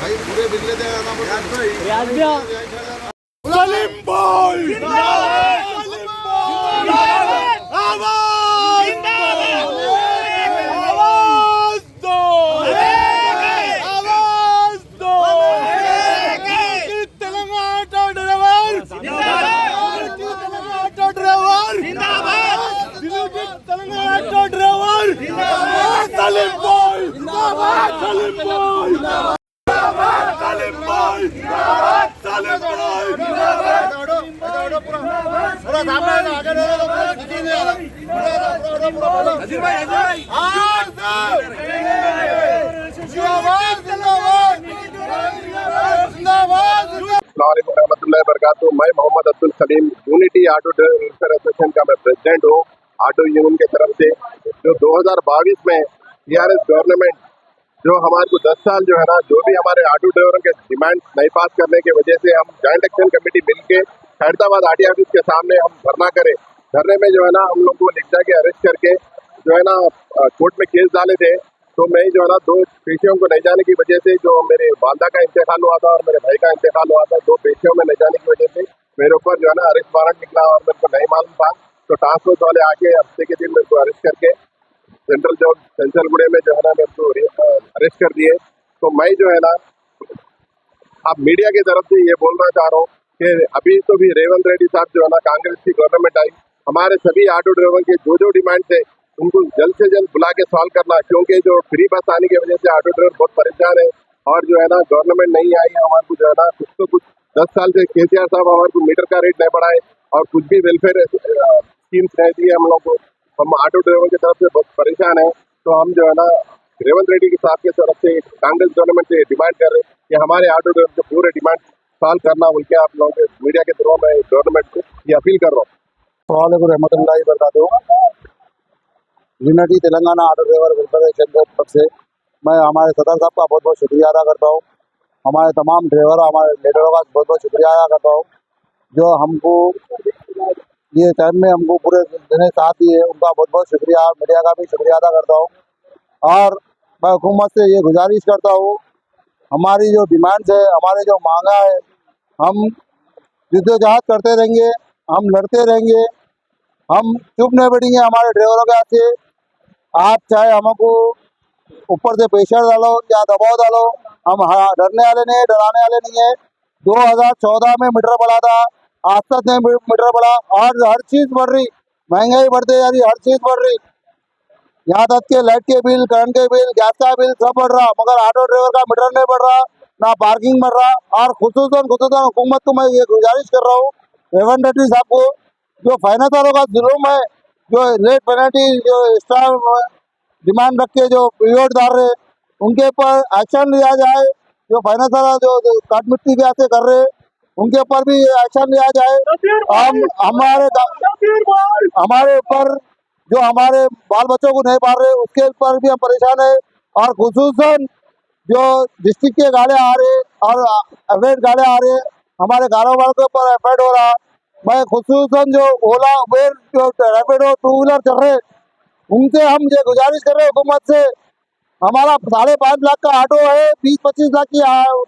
भाई पूरे बिगड़े थे सलीम भाई बरकातुहू। मैं Mohammad Abdul Salim unity auto driver association का मैं प्रेसिडेंट हूँ ऑटो यूनियन की तरफ से। जो 2022 में टीआरएस गवर्नमेंट जो हमारे को 10 साल जो है ना, जो भी हमारे ऑटो ड्राइवरों के डिमांड नहीं पास करने की वजह से हम जॉइंट एक्शन कमेटी मिलके हैदराबाद आरटीओ ऑफिस के सामने हम धरना करें। धरने में जो है ना हम लोग को लिख जाके अरेस्ट करके जो है ना कोर्ट में केस डाले थे। तो मैं जो है ना 2 पेशियों को नहीं जाने की वजह से, जो मेरे वालदा का इंतकाल हुआ था और मेरे भाई का इंतकाल हुआ था, 2 पेशियों में नहीं जाने की वजह से मेरे ऊपर जो है ना अरेस्ट वारंट निकला और मेरे को नहीं मालूम था। तो टास्क फोर्स वाले आके हफ्ते के दिन मेरे को अरेस्ट करके सेंट्रल जेल सेंसलगुड़े में जो है ना मेरे को अरेस्ट कर दिए। तो मैं जो है ना अब मीडिया की तरफ से ये बोलना चाह रहा हूँ कि अभी तो भी रेवंत रेड्डी साहब जो है ना, कांग्रेस की गवर्नमेंट आई, हमारे सभी ऑटो ड्राइवर के जो डिमांड थे उनको जल्द से जल्द बुला के सॉल्व करना। क्योंकि जो फ्री बस आने की वजह से ऑटो ड्राइवर बहुत परेशान है और जो है ना गवर्नमेंट नहीं आई हमारे को जो है ना कुछ 10 साल से केसीआर साहब हमारे को मीटर का रेट नहीं बढ़ाए और कुछ भी वेलफेयर स्कीम्स नहीं दिए हम लोग को। हम ऑटो ड्राइवर की तरफ से बहुत परेशान है। तो हम जो है ना रेवंत रेड्डी के साहब की तरफ से कांग्रेस गवर्नमेंट से डिमांड कर रहे हैं कि हमारे ऑटो ड्राइवर के पूरे डिमांड सॉल्व करना बोल के आप लोगों के मीडिया के थ्रू मैं गवर्नमेंट को ये अपील कर रहा हूँ। वालेकुम रहमतुल्लाहि वबरकातुहू। Unity Telangana auto driver federation की तरफ से मैं हमारे सदर साहब का बहुत बहुत शुक्रिया अदा करता हूँ। हमारे तमाम ड्राइवर हमारे लीडरों का बहुत बहुत शुक्रिया अदा करता हूँ जो हमको ये टाइम में हमको पूरे दिन साथ दिए, उनका बहुत बहुत शुक्रिया। मीडिया का भी शुक्रिया अदा करता हूँ और मैं हुकूमत से ये गुजारिश करता हूँ, हमारी जो डिमांड्स है, हमारे जो मांगा है, हम जिद्दोजहद करते रहेंगे, हम लड़ते रहेंगे, हम चुप नहीं बैठेंगे हमारे ड्राइवरों के हाथ से। आप चाहे हमको ऊपर से प्रेशर डालो या दबाव डालो, हम डरने वाले नहीं, डराने वाले नहीं है। 2014 में मीटर बढ़ा था, आज तक नहीं मीटर बढ़ा और हर चीज़ बढ़ रही, महंगाई बढ़ते जा रही, हर चीज़ बढ़ रही, यहाँ तक के लाइट के बिल, करंट के बिल, गैस का बिल सब बढ़ रहा, मगर ऑटो ड्राइवर का मीटर नहीं बढ़ रहा, ना पार्किंग बढ़ रहा। और खुसूसन हुकूमत को मैं ये गुजारिश कर रहा हूँ रेवंत रेड्डी साहब को, जो फाइनेंस वालों का जुल्म है, जो लेट पेनल्टी जो एक्स्ट्रा डिमांड रख के जो पीरियड डाल रहे, उनके ऊपर एक्शन लिया जाए। जो फाइनेंस वाला जो काट मिट्टी के ऐसे कर रहे, उनके ऊपर भी एक्शन लिया जाए। हम हमारे ऊपर जो हमारे बाल बच्चों को नहीं पाल रहे, उसके ऊपर भी हम परेशान है। और खुसूसन जो डिस्ट्रिक्ट के गाड़ियाँ आ रहे और अवैध गाड़ियाँ आ रहे, हमारे कारोबार के ऊपर एफेक्ट हो रहा। मैं खुसूसन जो ओला उबेर जो रैपिडो 2 व्हीलर चल रहे, उनसे हम ये गुजारिश कर रहे हैं हुकूमत से, हमारा 5.5 लाख का ऑटो है, 20-25 लाख की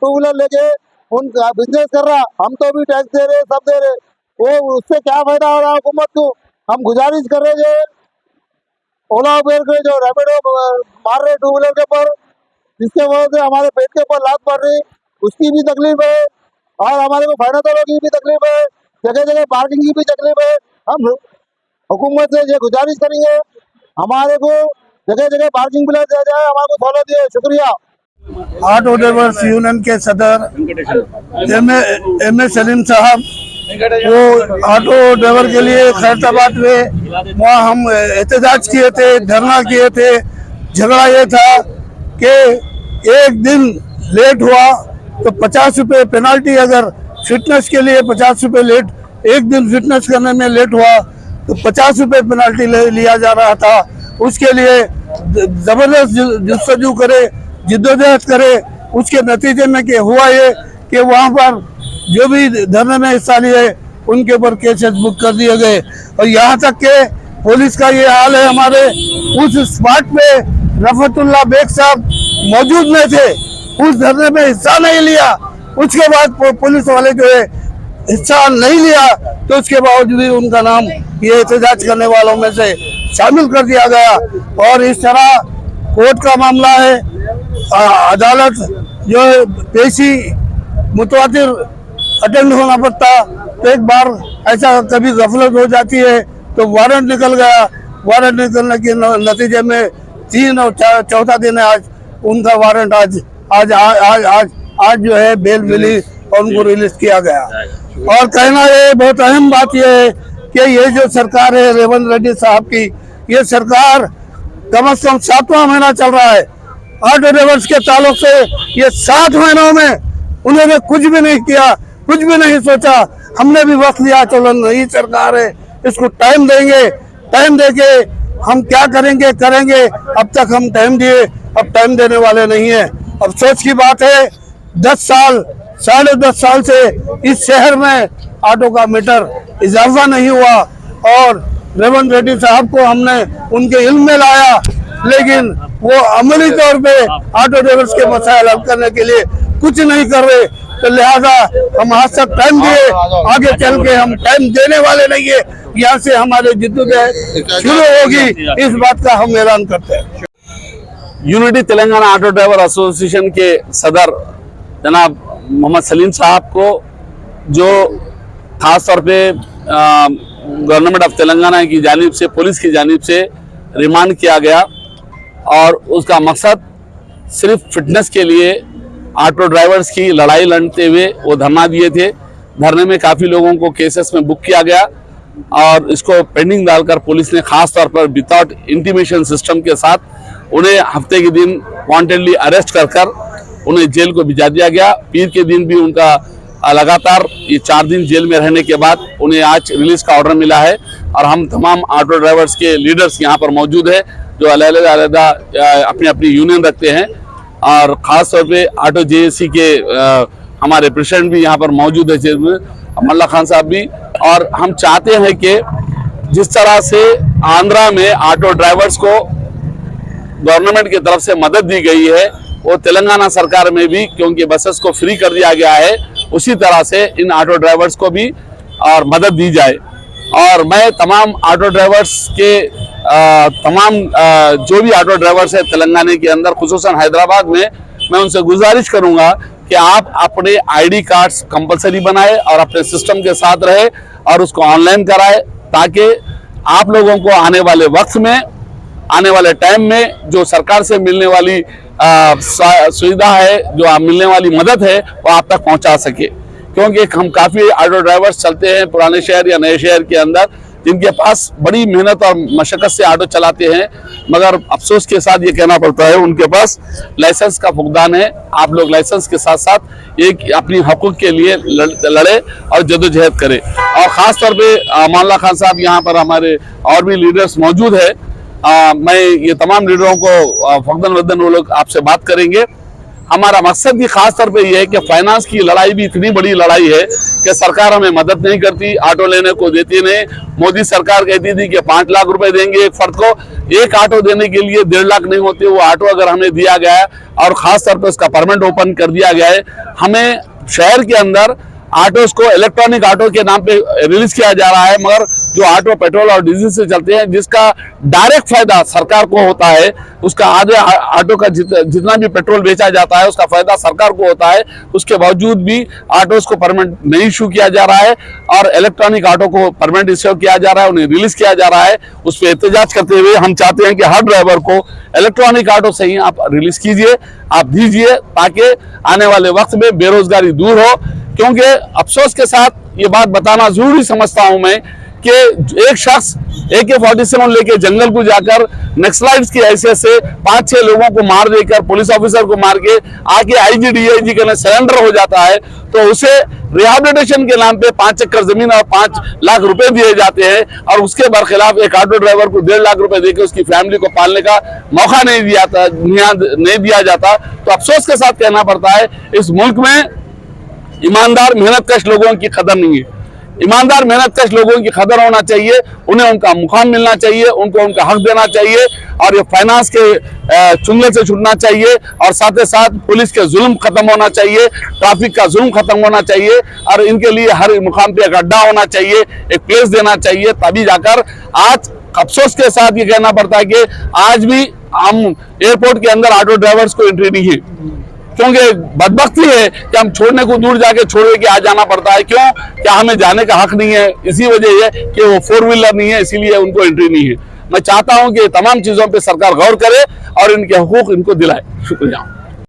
2 व्हीलर लेके उन बिजनेस कर रहा, हम तो भी टैक्स दे रहे, सब दे रहे, वो उससे क्या फायदा हो रहा है हुकूमत को। हम गुजारिश कर रहे हैं ओला उबेर के जो रैपिडो मार रहे 2 व्हीलर के ऊपर, जिसके वजह से हमारे पेट के ऊपर लात पड़ रही, उसकी भी तकलीफ है और हमारे को फाइनेंस वालों की भी तकलीफ है, जगह जगह पार्किंग की भी तकलीफ है। हम हुकूमत से ये गुजारिश करेंगे हमारे को जगह जगह पार्किंग प्लेस दिया जाए, हमारे को सहूलत दिए। शुक्रिया। ऑटो ड्राइवर्स यूनियन के सदर एम ए सलीम साहब, वो ऑटो ड्राइवर के लिए खैरताबाद में वहाँ हम एहतजाज किए थे, धरना किए थे। झगड़ा ये था कि एक दिन लेट हुआ तो 50 रुपये पेनाल्टी, अगर फिटनेस के लिए 50 रुपये लेट, एक दिन फिटनेस करने में लेट हुआ तो 50 रुपये पेनाल्टी लिया जा रहा था। उसके लिए जबरदस्त जस्तजू करे, जिद्दोजहद करे। उसके नतीजे में कि हुआ ये कि वहाँ पर जो भी धरने में हिस्सा लिए उनके ऊपर केसेस बुक कर दिए गए। और यहाँ तक के पुलिस का ये हाल है, हमारे उस स्पॉट पे रफतुल्ला बेग साहब मौजूद नहीं थे, उस धरने में हिस्सा नहीं लिया। उसके बाद पुलिस वाले जो है हिस्सा नहीं लिया, तो उसके बावजूद भी उनका नाम ये एहतजाज करने वालों में से शामिल कर दिया गया। और इस तरह कोर्ट का मामला है, अदालत जो है पेशी मुतवातिर अटेंड होना पड़ता, तो एक बार ऐसा कभी गफलत हो जाती है तो वारंट निकल गया। वारंट निकलने के नतीजे में 3 और चौथा दिन है आज उनका वारंट आज जो है बेल मिली और उनको रिलीज किया गया। और कहना ये बहुत अहम बात यह है कि ये जो सरकार है रेवंत रेड्डी साहब की, ये सरकार कम से कम 7वां महीना चल रहा है। ऑटो ड्राइवर्स के ताल्लुक से ये 7 महीनों में उन्होंने कुछ भी नहीं किया, कुछ भी नहीं सोचा। हमने भी वक्त दिया, चलो नई सरकार है, इसको टाइम देंगे, टाइम देके हम क्या करेंगे। अब तक हम टाइम दिए, अब टाइम देने वाले नहीं है। अफसोस की बात है 10 साल 10.5 साल से इस शहर में ऑटो का मीटर इजाफा नहीं हुआ। और रेवंत रेड्डी साहब को हमने उनके इल्म में लाया, लेकिन वो अमली तौर पे ऑटो ड्राइवर्स के मसाइल हल करने के लिए कुछ नहीं कर रहे। तो लिहाजा हम आज तक टाइम दिए, आगे चल के हम टाइम देने वाले नहीं है। यहाँ से हमारे जिद्दोजहद शुरू होगी, इस बात का हम ऐलान करते हैं। Unity Telangana auto driver association के सदर जनाब मोहम्मद सलीम साहब को जो खास तौर पे गवर्नमेंट ऑफ तेलंगाना की जानिब से, पुलिस की जानिब से रिमांड किया गया, और उसका मकसद सिर्फ फिटनेस के लिए ऑटो ड्राइवर्स की लड़ाई लड़ते हुए वो धरना दिए थे। धरने में काफ़ी लोगों को केसेस में बुक किया गया और इसको पेंडिंग डालकर पुलिस ने खास तौर पर विदाउट इंटीमेशन सिस्टम के साथ उन्हें हफ्ते के दिन वांटेडली अरेस्ट कर उन्हें जेल को भिजा दिया गया। पीर के दिन भी उनका लगातार ये 4 दिन जेल में रहने के बाद उन्हें आज रिलीज का ऑर्डर मिला है। और हम तमाम ऑटो ड्राइवर्स के लीडर्स यहाँ पर मौजूद है जो अलग-अलग अपनी अपनी यूनियन रखते हैं, और ख़ास तौर पे ऑटो जेएसी के हमारे प्रेसिडेंट भी यहाँ पर मौजूद है, चेयरमैन मल्ला खान साहब भी। और हम चाहते हैं कि जिस तरह से आंध्रा में ऑटो ड्राइवर्स को गवर्नमेंट की तरफ से मदद दी गई है, वो तेलंगाना सरकार में भी, क्योंकि बसेस को फ्री कर दिया गया है, उसी तरह से इन ऑटो ड्राइवर्स को भी और मदद दी जाए। और मैं तमाम ऑटो ड्राइवर्स के तमाम जो भी ऑटो ड्राइवर्स है तेलंगाना के अंदर, खुसूसन हैदराबाद में, मैं उनसे गुजारिश करूंगा कि आप अपने आईडी कार्ड्स कंपलसरी बनाएं और अपने सिस्टम के साथ रहे और उसको ऑनलाइन कराएं, ताकि आप लोगों को आने वाले वक्त में, आने वाले टाइम में जो सरकार से मिलने वाली सुविधा है, जो मिलने वाली मदद है, वो आप तक पहुंचा सके। क्योंकि हम काफ़ी ऑटो ड्राइवर्स चलते हैं पुराने शहर या नए शहर के अंदर, जिनके पास बड़ी मेहनत और मशक्क़त से ऑटो चलाते हैं, मगर अफसोस के साथ ये कहना पड़ता है उनके पास लाइसेंस का फुकदान है। आप लोग लाइसेंस के साथ साथ एक अपनी हकूक़ के लिए लड़े और जदोजहद करें। और ख़ास तौर पे मल्ला खान साहब यहाँ पर, हमारे और भी लीडर्स मौजूद है, मैं ये तमाम लीडरों को फकदन वदन वो लोग आपसे बात करेंगे। हमारा मकसद भी खास तौर पे ये है कि फाइनेंस की लड़ाई भी इतनी बड़ी लड़ाई है कि सरकार हमें मदद नहीं करती, ऑटो लेने को देती नहीं। मोदी सरकार कहती थी कि 5 लाख रुपए देंगे एक फर्द को, एक ऑटो देने के लिए 1.5 लाख नहीं होते। वो ऑटो अगर हमें दिया गया है और ख़ास तौर पर उसका परमिट ओपन कर दिया गया है, हमें शहर के अंदर ऑटोस को इलेक्ट्रॉनिक ऑटो के नाम पे रिलीज किया जा रहा है, मगर जो ऑटो पेट्रोल और डीजल से चलते हैं, जिसका डायरेक्ट फायदा सरकार को होता है, उसका आधे ऑटो का जितना भी पेट्रोल बेचा जाता है उसका फायदा सरकार को होता है, उसके बावजूद भी ऑटोस को परमिट नहीं इशू किया जा रहा है और इलेक्ट्रॉनिक ऑटो को परमिट इशू किया जा रहा है, उन्हें रिलीज किया जा रहा है। उस पर एहतजाज करते हुए हम चाहते हैं कि हर ड्राइवर को इलेक्ट्रॉनिक ऑटो से ही आप रिलीज कीजिए, आप दीजिए, ताकि आने वाले वक्त में बेरोजगारी दूर हो। क्योंकि अफसोस के साथ ये बात बताना जरूरी समझता हूं मैं कि एक शख्स AK-47 लेके जंगल को जाकर नक्सलाइट्स की हैसियत से 5-6 लोगों को मार देकर, पुलिस ऑफिसर को मार के आके IG DIG के सरेंडर हो जाता है, तो उसे रिहेबिलिटेशन के नाम पे 5 चक्कर जमीन और 5 लाख रुपए दिए जाते हैं, और उसके बरखिलाफ एक ऑटो ड्राइवर को 1.5 लाख रुपए देकर उसकी फैमिली को पालने का मौका नहीं दिया जाता। तो अफसोस के साथ कहना पड़ता है, इस मुल्क में ईमानदार मेहनत कश लोगों की कदर नहीं है। ईमानदार मेहनतकश लोगों की कदर होना चाहिए, उन्हें उनका मुकाम मिलना चाहिए, उनको उनका हक देना चाहिए और ये फाइनेंस के चुंगल से छूटना चाहिए और साथ ही साथ पुलिस के जुल्म खत्म होना चाहिए, ट्रैफिक का जुल्म खत्म होना चाहिए और इनके लिए हर मुकाम पे एक अड्डा होना चाहिए, एक प्लेस देना चाहिए, तभी जाकर आज अफसोस के साथ ये कहना पड़ता है कि आज भी हम एयरपोर्ट के अंदर ऑटो ड्राइवर्स को एंट्री नहीं है, क्योंकि बदबख्ती है कि हम छोड़ने को दूर जाके छोड़ के आ जाना पड़ता है। क्यों? क्या हमें जाने का हक नहीं है? इसी वजह है कि वो 4 व्हीलर नहीं है, इसीलिए उनको एंट्री नहीं है। मैं चाहता हूं कि तमाम चीजों पे सरकार गौर करे और इनके हकूक इनको दिलाए। शुक्रिया।